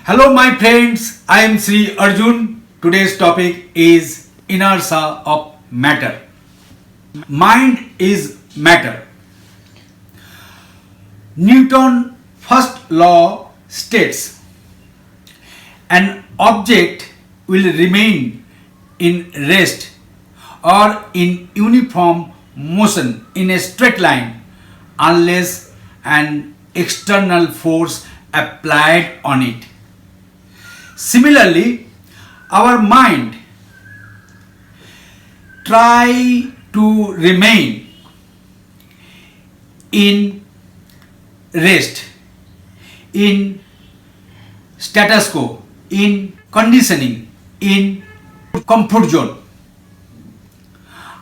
Hello my friends, I am Sri Arjun. Today's topic is inertia of matter. Mind is matter. Newton's first law states an object will remain in rest or in uniform motion in a straight line unless an external force applied on it. Similarly, our mind try to remain in rest, in status quo, in conditioning, in comfort zone.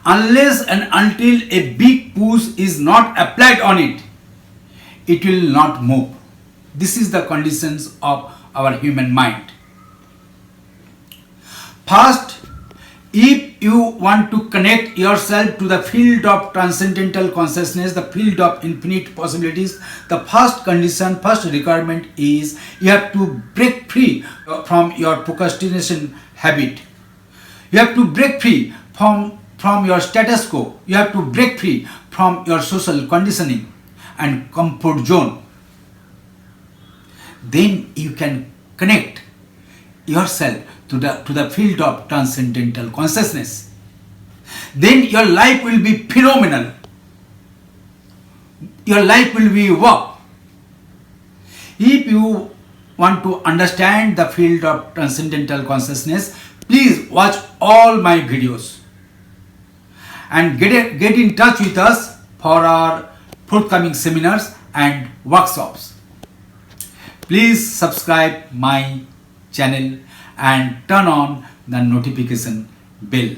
Unless and until a big push is not applied on it, it will not move. This is the conditions of our human mind. First, if you want to connect yourself to the field of transcendental consciousness, the field of infinite possibilities, the first condition, first requirement is you have to break free from your procrastination habit. You have to break free from your status quo. You have to break free from your social conditioning and comfort zone. Then you can connect yourself to the field of transcendental consciousness. Then your life will be phenomenal. Your life will be work. If you want to understand the field of transcendental consciousness, please watch all my videos and get in touch with us for our forthcoming seminars and workshops. Please subscribe my channel and turn on the notification bell.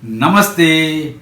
Namaste.